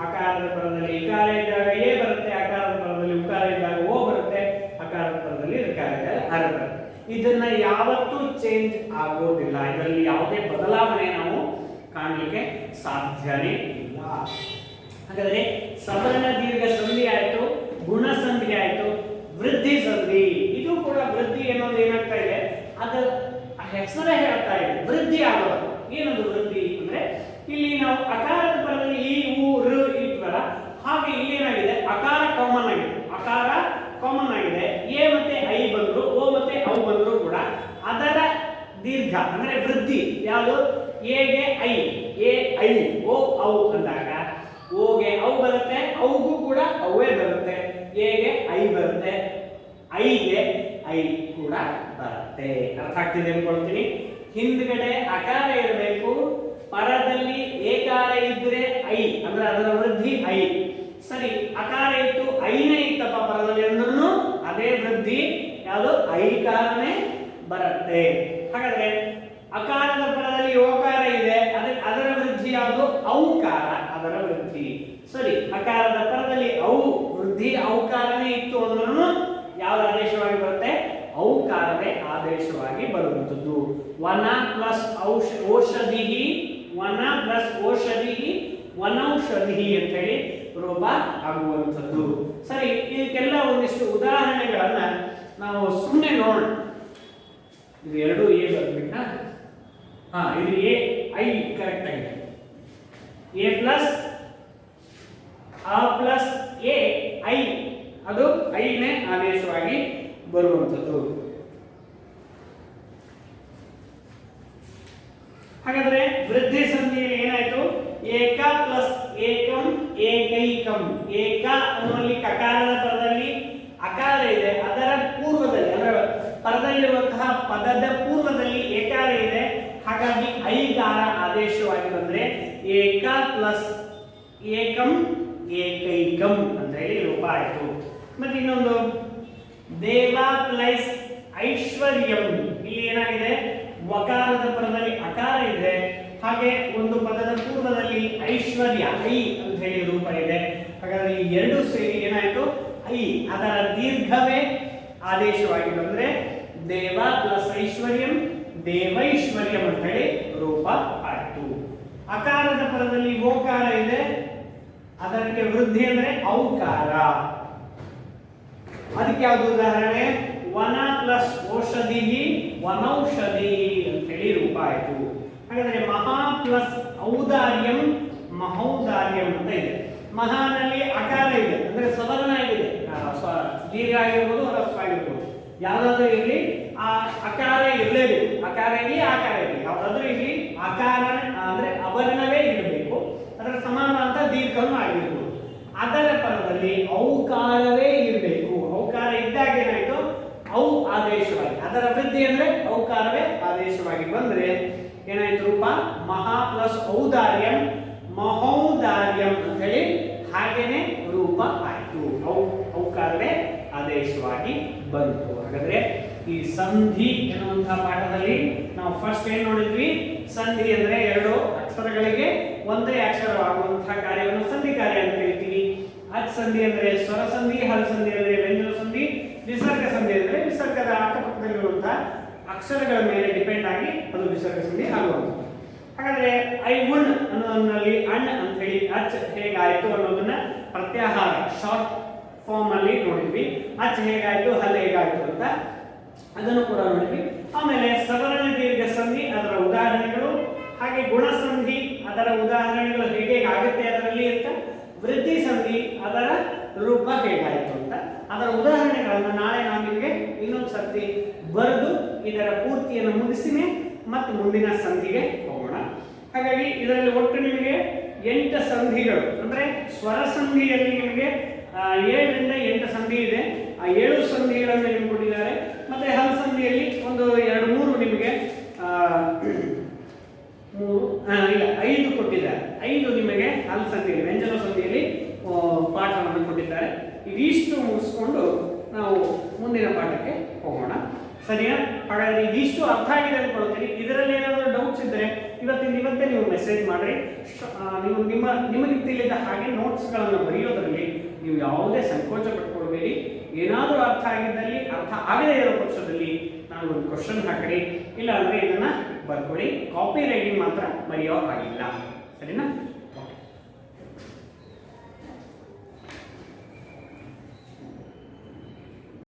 ಅಕಾರದ ಪರದಲ್ಲಿ ಇಕಾರ ಇದ್ದಾಗ ಎ ಬರುತ್ತೆ, ಅಕಾರದ ಪರದಲ್ಲಿ ಉಕಾರ ಇದ್ದಾಗ ಓ ಬರುತ್ತೆ, ಅಕಾರದ ಪರದಲ್ಲಿ ಋಕಾರ ಇದ್ದಾಗ ಅರ್ ಬರುತ್ತೆ. ಇದನ್ನ ಯಾವತ್ತೂ ಚೇಂಜ್ ಆಗೋದಿಲ್ಲ. ಇದರಲ್ಲಿ ಯಾವುದೇ ಬದಲಾವಣೆ ನಾವು ಕಾಣಲಿಕ್ಕೆ ಸಾಧ್ಯನೇ ಇಲ್ಲ. ಹಾಗಾದ್ರೆ ಸವರ್ಣ ದೀರ್ಘ ಸಂಧಿ ಆಯ್ತು, ಗುಣ ಸಂಧಿ ಆಯ್ತು, ವೃದ್ಧಿ ಸಂಧಿ. ಇದು ಕೂಡ ವೃದ್ಧಿ ಅನ್ನೋದು ಏನಾಗ್ತಾ ಇದೆ, ಅದು ಹೆಸರೇ ಹೇಳ್ತಾ ಇದೆ, ವೃದ್ಧಿ ಆಗೋದು. ಏನದು ವೃದ್ಧಿ ಅಂದ್ರೆ, ಇಲ್ಲಿ ನಾವು ಅಕಾರದ ಪರದಲ್ಲಿ ಈ ಊ ಋ ಇಟ್ವಲ್ಲ, ಹಾಗೆ ಇಲ್ಲಿ ಏನಾಗಿದೆ, ಅಕಾರ ಕಾಮನ್ ಆಗಿದೆ. ಅಕಾರ ಕಾಮನ್ ಆಗಿದೆ. ಎ ಮತ್ತೆ ಐ ಬಂದ್ರು, ಓ ಮತ್ತೆ ಔ ಬಂದ್ರು ಕೂಡ ಅದರ ದೀರ್ಘ ಅಂದ್ರೆ ವೃದ್ಧಿ ಯಾವುದು? ಎಗೆ ಐ, ಎ ಐ, ಓ ಔ ಅಂದಾಗ ಓಗೆ ಔ ಬರುತ್ತೆ, ಔಗೂ ಕೂಡ ಔವೇ ಬರುತ್ತೆ, ಎಗೆ ಐ ಬರುತ್ತೆ, ಐಗೆ ಐ ಕೂಡ ಬರುತ್ತೆ. ಅರ್ಥ ಆಗ್ತಿದೆ ಅನ್ಕೊಳ್ತೀನಿ. ಹಿಂದ್ಗಡೆ ಅಕಾರ ಇರಬೇಕು, ಪರದಲ್ಲಿ ಏಕಾರ ಇದ್ರೆ ಐ ಅಂದ್ರೆ ಅದರ ವೃದ್ಧಿ ಐ. ಸರಿ, ಅಕಾರ ಇತ್ತು ಐನೇ ಇತ್ತಪ್ಪ ಪರದಲ್ಲಿ ಅಂದ್ರೂ ಅದೇ ವೃದ್ಧಿ ಯಾವುದು ಐಕಾರನೇ ಬರುತ್ತೆ. ಹಾಗಾದ್ರೆ ಅಕಾರದ ಪರದಲ್ಲಿ ಓಕಾರ ಇದೆ, ಅದರ ವೃದ್ಧಿ ಯಾವುದು ಔಕಾರ, ಅದರ ವೃದ್ಧಿ. ಸರಿ, ಅಕಾರದ ಪರದಲ್ಲಿ ವೃದ್ಧಿ ಔಕಾರನೇ ಇತ್ತು ಅಂದ್ರೂ ಯಾವ ಆದೇಶವಾಗಿ ಬರುತ್ತೆ? ಔಕಾರವೇ ಆದೇಶವಾಗಿ ಬರುವಂಥದ್ದು. ವನ ಪ್ಲಸ್ ಔಷಧಿ, ವನ ಪ್ಲಸ್ ಔಷಧಿ ವನೌಷಧಿ ಅಂತ ಹೇಳಿ ರೂಪ ಆಗುವಂಥದ್ದು. ಸರಿ, ಇದಕ್ಕೆಲ್ಲ ಒಂದಿಷ್ಟು ಉದಾಹರಣೆಗಳನ್ನ ನಾವು ಸುಮ್ಮನೆ ನೋಡೋಣ. ಇದು ಎರಡು ಎ ಬರ್ಬೇಕಾ? ಇದು ಎ ಐ ಕರೆಕ್ಟ್ ಆಗಿದೆ. ಎ ಪ್ಲಸ್ ಆ ಪ್ಲಸ್ ಎ ಐ, ಅದು ಐನೇ ಆದೇಶವಾಗಿ ಬರುವಂಥದ್ದು. ಹಾಗಾದ್ರೆ ವೃದ್ಧಿ ಸಂಧಿಯಲ್ಲಿ ಏನಾಯ್ತು? ಏಕ ಪ್ಲಸ್ ಏಕಂ ಏಕೈಕಂ. ಏಕ ಅನ್ನುವಲ್ಲಿ ಕಕಾರದ ಪದದಲ್ಲಿ ಅಕಾರ ಇದೆ, ಅದರ ಪೂರ್ವದಲ್ಲಿ ಅಂದ್ರೆ ಪದದಲ್ಲಿರುವಂತಹ ಪದದ ಪೂರ್ವದಲ್ಲಿ ಏಕಾರ ಇದೆ, ಹಾಗಾಗಿ ಐಕಾರ ಆದೇಶವಾಗಿ ಬಂದ್ರೆ ಏಕ ಪ್ಲಸ್ ಏಕಂ ಏಕೈಕಂ ಅಂತ ಹೇಳಿ ರೂಪ ಆಯಿತು. ಮತ್ತೆ ಇನ್ನೊಂದು ದೇವ ಪ್ಲಸ್ ಐಶ್ವರ್ಯಂ, ಇಲ್ಲಿ ಏನಾಗಿದೆ? ವಕಾರದ ಪದದಲ್ಲಿ ಅಕಾರ ಇದೆ, ಹಾಗೆ ಒಂದು ಪದದ ಪೂರ್ವದಲ್ಲಿ ಐಶ್ವರ್ಯ ಐ ಅಂತ ಹೇಳಿ ರೂಪ ಇದೆ. ಹಾಗಾದ್ರೆ ಈ ಎರಡು ಸೇರಿ ಏನಾಯ್ತು? ಐ ಅದರ ದೀರ್ಘವೇ ಆದೇಶವಾಗಿ ಬಂದ್ರೆ ದೇವ ಪ್ಲಸ್ ಐಶ್ವರ್ಯಂ ದೇವೈಶ್ವರ್ಯಂ ಅಂತ ಹೇಳಿ ರೂಪ ಆಯಿತು. ಅಕಾರದ ಪದದಲ್ಲಿ ಓಕಾರ ಇದೆ, ಅದಕ್ಕೆ ವೃದ್ಧಿ ಅಂದ್ರೆ ಔಕಾರ. ಅದಕ್ಕೆ ಯಾವುದು ಉದಾಹರಣೆ? ವನ ಪ್ಲಸ್ ಔಷಧಿ ವನೌಷಧಿ ಅಂತ ಹೇಳಿ ರೂಪ ಆಯಿತು. ಹಾಗಾದ್ರೆ ಮಹಾ ಪ್ಲಸ್ ಔದಾರ್ಯಂ ಮಹೌದಾರ್ಯಂ ಅಂತ ಇದೆ. ಮಹಾನಲ್ಲಿ ಅಕಾರ ಇದೆ ಅಂದ್ರೆ ಸವರ್ಣ ಆಗಿದೆ, ದೀರ್ಘ ಆಗಿರ್ಬೋದು ರಸ್ವ ಆಗಿರ್ಬೋದು, ಯಾವ್ದಾದ್ರೂ ಇರಲಿ ಆ ಅಕಾರ ಇರಲೇಬೇಕು. ಅಕಾರ ಇರಲಿ ಆಕಾರ ಇರಲಿ, ಯಾವ್ದಾದ್ರೂ ಇರಲಿ ಅಕಾರ ಅಂದ್ರೆ ಅವರ್ಣವೇ ಇರಬೇಕು, ಅದರ ಸಮಾನ ಅಂತ ದೀರ್ಘನೂ ಆಗಿರ್ಬೋದು. ಅದರ ಪರದಲ್ಲಿ ಔಕಾರವೇ ಇರಬೇಕು. ಔಕಾರ ಇದ್ದಾಗ ಏನಾಯ್ತು? ಔ ಆದೇಶವಾಗಿ, ಅದರ ವೃದ್ಧಿ ಅಂದ್ರೆ ಔಕಾರವೇ ಆದೇಶವಾಗಿ ಬಂದ್ರೆ ಏನಾಯ್ತು ರೂಪ? ಮಹಾ ಪ್ಲಸ್ ಔದಾರ್ಯಂ ಮಹೌದಾರ್ಯಂ ಅಂತ ಹೇಳಿ ಹಾಗೇನೆ ರೂಪ ಆಯ್ತು. ಔಕಾರವೇ ಆದೇಶವಾಗಿ ಬಂತು. ಹಾಗಾದ್ರೆ ಈ ಸಂಧಿ ಎನ್ನುವಂತಹ ಪಾಠದಲ್ಲಿ ನಾವು ಫಸ್ಟ್ ಏನ್ ನೋಡಿದ್ವಿ? ಸಂಧಿ ಅಂದ್ರೆ ಎರಡು ಅಕ್ಷರಗಳಿಗೆ ಒಂದೇ ಅಕ್ಷರವಾಗುವಂತಹ ಕಾರ್ಯವನ್ನು ಸಂಧಿ ಕಾರ್ಯ ಅಂತ ಹೇಳ್ತೀವಿ. ಅಚ್ ಸಂಧಿ ಅಂದ್ರೆ ಸ್ವರ ಸಂಧಿ, ಹಲ್ ಸಂಧಿ ಅಂದ್ರೆ ವ್ಯಂಜನ ಸಂಧಿ, ವಿಸರ್ಗ ಸಂಧಿ ಅಂದ್ರೆ ವಿಸರ್ಗದ ಅಕ್ಕಪಕ್ಕದಲ್ಲಿರುವಂತಹ ಅಕ್ಷರಗಳ ಮೇಲೆ ಡಿಪೆಂಡ್ ಆಗಿ ಅದು ವಿಸರ್ಗ ಸಂಧಿ ಆಗುವಂಥದ್ದು. ಹಾಗಾದ್ರೆ ಐ ಉಣ್ ಅನ್ನೋದ್ರಲ್ಲಿ ಅಣ್ ಅಂತ ಹೇಳಿ ಅಚ್ ಹೇಗಾಯ್ತು ಅನ್ನೋದನ್ನ ಪ್ರತ್ಯಾಹಾರ ಶಾರ್ಟ್ ಫಾರ್ಮ್ ಅಲ್ಲಿ ನೋಡಿದ್ವಿ. ಅಚ್ ಹೇಗಾಯ್ತು, ಹಲ್ ಹೇಗಾಯ್ತು ಅಂತ ಅದನ್ನು ಕೂಡ ನೋಡಿದ್ವಿ. ಆಮೇಲೆ ಸವರ್ಣ ದೀರ್ಘ ಸಂಧಿ ಅದರ ಉದಾಹರಣೆಗಳು, ಹಾಗೆ ಗುಣಸಂಧಿ ಅದರ ಉದಾಹರಣೆಗಳು ಹೇಗೆ ಆಗುತ್ತೆ ಅದರಲ್ಲಿ ಅಂತ, ವೃದ್ಧಿ ಸಂಧಿ ಅದರ ರೂಪ ಹೇಗಾಯಿತು ಅಂತ ಅದರ ಉದಾಹರಣೆಗಳನ್ನು ನಾಳೆ ನಾನು ನಿಮಗೆ ಇನ್ನೊಂದು ಸರ್ತಿ ಬರೆದು ಇದರ ಪೂರ್ತಿಯನ್ನು ಮುಗಿಸಿನೇ ಮತ್ತು ಮುಂದಿನ ಸಂಧಿಗೆ ಹೋಗೋಣ. ಹಾಗಾಗಿ ಇದರಲ್ಲಿ ಒಟ್ಟು ನಿಮಗೆ 8 ಸಂಧಿಗಳು ಅಂದ್ರೆ ಸ್ವರ ಸಂಧಿಯಲ್ಲಿ ನಿಮಗೆ 7 ರಿಂದ 8 ಸಂಧಿ ಇದೆ. ಆ 7 ಸಂಧಿಗಳನ್ನು ನಿಮಗೆ ಕೊಟ್ಟಿದ್ದಾರೆ. ಮತ್ತೆ ಹಲ್ ಸಂಧಿಯಲ್ಲಿ ಒಂದು 2-3 ನಿಮಗೆ 5 ಕೊಟ್ಟಿದ್ದಾರೆ. 5 ನಿಮಗೆ ಹಲ್ ಸಂಧಿಯಲ್ಲಿ ವ್ಯಂಜನ ಸಂಧಿಯಲ್ಲಿ ಪಾಠವನ್ನು ಕೊಟ್ಟಿದ್ದಾರೆ. ಇದಿಷ್ಟು ಮುಗಿಸ್ಕೊಂಡು ನಾವು ಮುಂದಿನ ಪಾಠಕ್ಕೆ ಹೋಗೋಣ. ಸರಿಯಾ? ಹಾಗಾದ್ರೆ ಇದಿಷ್ಟು ಅರ್ಥ ಆಗಿದೆ ಅನ್ಕೊಳ್ತೀನಿ. ಇದರಲ್ಲಿ ಏನಾದರೂ ಡೌಟ್ಸ್ ಇದ್ದರೆ ಇವತ್ತೇ ನೀವು ಮೆಸೇಜ್ ಮಾಡಿರಿ. ನೀವು ನಿಮಗೆ ತಿಳಿದ ಹಾಗೆ ನೋಟ್ಸ್ಗಳನ್ನು ಬರೆಯೋದ್ರಲ್ಲಿ ನೀವು ಯಾವುದೇ ಸಂಕೋಚ ಪಟ್ಕೊಳ್ಬೇಡಿ. ಏನಾದರೂ ಅರ್ಥ ಆಗಿದ್ದಲ್ಲಿ, ಅರ್ಥ ಆಗದೇ ಇರೋ ಪಕ್ಷದಲ್ಲಿ ನನಗೊಂದು ಕ್ವಶನ್ ಹಾಕಿರಿ, ಇಲ್ಲ ಅಂದರೆ ಇದನ್ನು ಬರ್ಕೊಳ್ಳಿ. ಕಾಪಿ ರೈಟಿಂಗ್ ಮಾತ್ರ ಮರೆಯೋ ಹಾಗಿಲ್ಲ.